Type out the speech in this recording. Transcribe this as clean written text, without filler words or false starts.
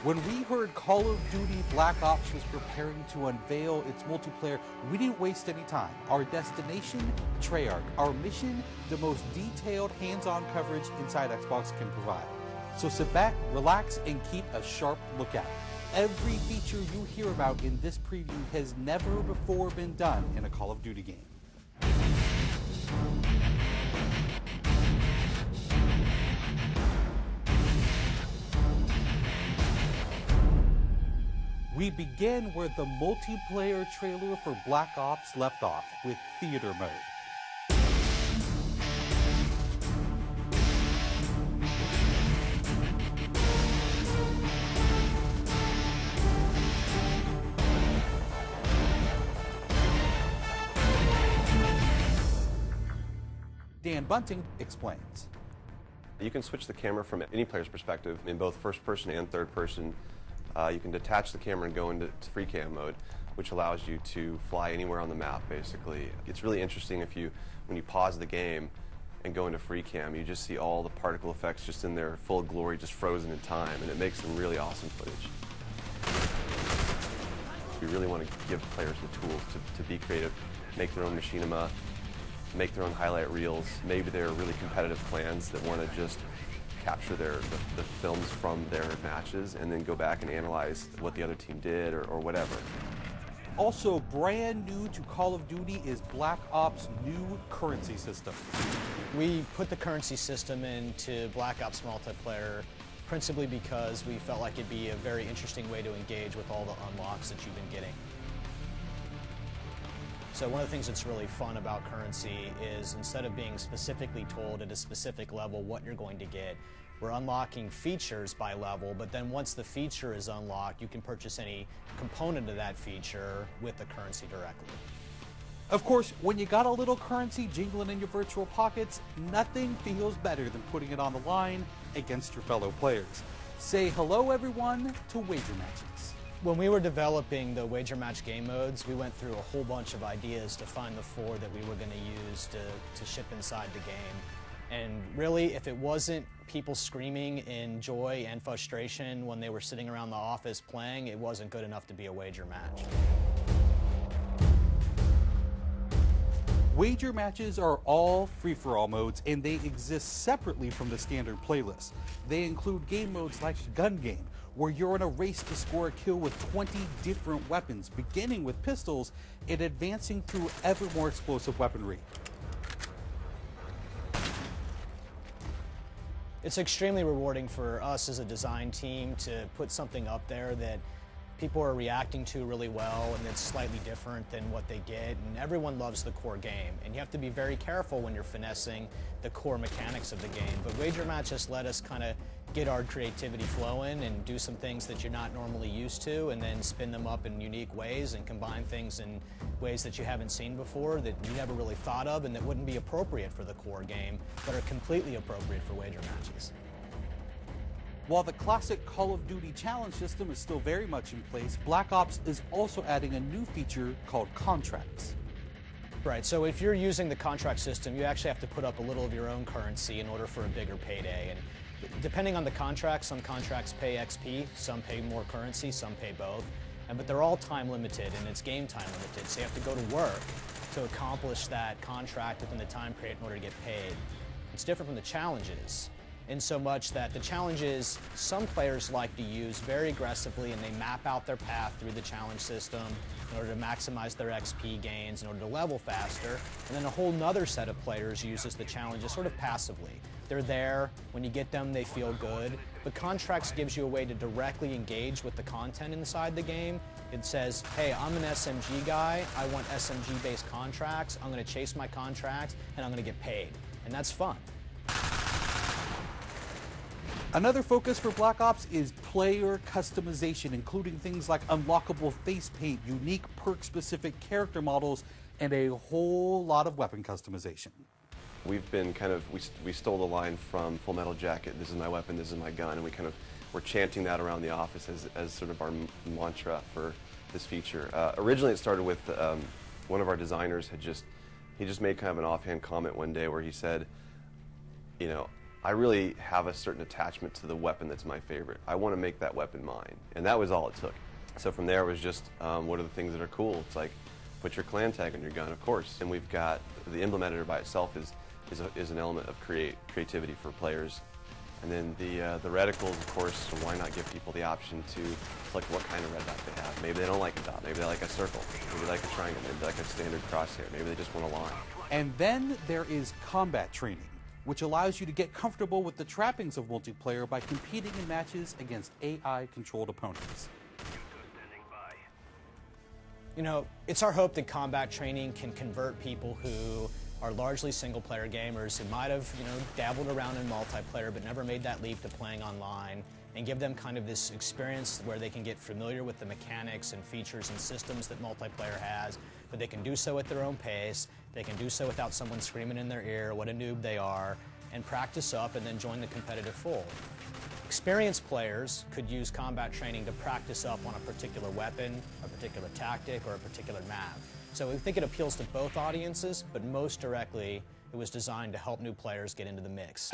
When we heard Call of Duty Black Ops was preparing to unveil its multiplayer, we didn't waste any time. Our destination, Treyarch. Our mission, the most detailed hands-on coverage inside Xbox can provide. So sit back, relax, and keep a sharp lookout. Every feature you hear about in this preview has never before been done in a Call of Duty game. We begin where the multiplayer trailer for Black Ops left off, with theater mode. Dan Bunting explains. You can switch the camera from any player's perspective in both first person and third person. You can detach the camera and go into free cam mode, which allows you to fly anywhere on the map, basically. It's really interesting when you pause the game and go into free cam, you just see all the particle effects just in their full glory, just frozen in time, and it makes some really awesome footage. We really want to give players the tools to be creative, make their own machinima, make their own highlight reels. Maybe they're really competitive clans that want to just capture the films from their matches and then go back and analyze what the other team did or whatever. Also brand new to Call of Duty is Black Ops' new currency system. We put the currency system into Black Ops multiplayer principally because we felt like it'd be a very interesting way to engage with all the unlocks that you've been getting. So one of the things that's really fun about currency is instead of being specifically told at a specific level what you're going to get, we're unlocking features by level, but then once the feature is unlocked, you can purchase any component of that feature with the currency directly. Of course, when you got a little currency jingling in your virtual pockets, nothing feels better than putting it on the line against your fellow players. Say hello, everyone, to wager matches. When we were developing the wager match game modes, we went through a whole bunch of ideas to find the four that we were going to use to ship inside the game. And really, if it wasn't people screaming in joy and frustration when they were sitting around the office playing, it wasn't good enough to be a wager match. Wager matches are all free-for-all modes, and they exist separately from the standard playlist. They include game modes like Gun Game, where you're in a race to score a kill with 20 different weapons, beginning with pistols and advancing through ever more explosive weaponry. It's extremely rewarding for us as a design team to put something up there that people are reacting to really well and it's slightly different than what they get, and everyone loves the core game. And you have to be very careful when you're finessing the core mechanics of the game. But wager matches let us kind of get our creativity flowing and do some things that you're not normally used to, and then spin them up in unique ways and combine things in ways that you haven't seen before that you never really thought of and that wouldn't be appropriate for the core game, but are completely appropriate for wager matches. While the classic Call of Duty challenge system is still very much in place, Black Ops is also adding a new feature called contracts. Right, so if you're using the contract system, you actually have to put up a little of your own currency in order for a bigger payday. And depending on the contract, some contracts pay XP, some pay more currency, some pay both. But they're all time limited, and it's game time limited, so you have to go to work to accomplish that contract within the time period in order to get paid. It's different from the challenges, in so much that the challenges some players like to use very aggressively, and they map out their path through the challenge system in order to maximize their XP gains, in order to level faster. And then a whole nother set of players uses the challenges sort of passively. They're there, when you get them they feel good, but contracts gives you a way to directly engage with the content inside the game. It says, hey, I'm an SMG guy, I want SMG based contracts, I'm going to chase my contracts, and I'm going to get paid. And that's fun. Another focus for Black Ops is player customization, including things like unlockable face paint, unique perk-specific character models, and a whole lot of weapon customization. We've been we stole the line from Full Metal Jacket, this is my weapon, this is my gun, and we're chanting that around the office as sort of our mantra for this feature. Originally it started with one of our designers he just made kind of an offhand comment one day where he said, you know, I really have a certain attachment to the weapon that's my favorite. I want to make that weapon mine, and that was all it took. So from there it was just, what are the things that are cool? It's like, put your clan tag on your gun, of course. And we've got, the emblem editor by itself is an element of creativity for players. And then the reticles, of course, so why not give people the option to select what kind of red dot they have? Maybe they don't like a dot, maybe they like a circle, maybe they like a triangle, maybe they like a standard crosshair, maybe they just want a line. And then there is combat training, which allows you to get comfortable with the trappings of multiplayer by competing in matches against AI-controlled opponents. You know, it's our hope that combat training can convert people who are largely single-player gamers who might have, dabbled around in multiplayer but never made that leap to playing online, and give them kind of this experience where they can get familiar with the mechanics and features and systems that multiplayer has, but they can do so at their own pace, they can do so without someone screaming in their ear what a noob they are, and practice up and then join the competitive fold. Experienced players could use combat training to practice up on a particular weapon, a particular tactic, or a particular map. So we think it appeals to both audiences, but most directly, it was designed to help new players get into the mix.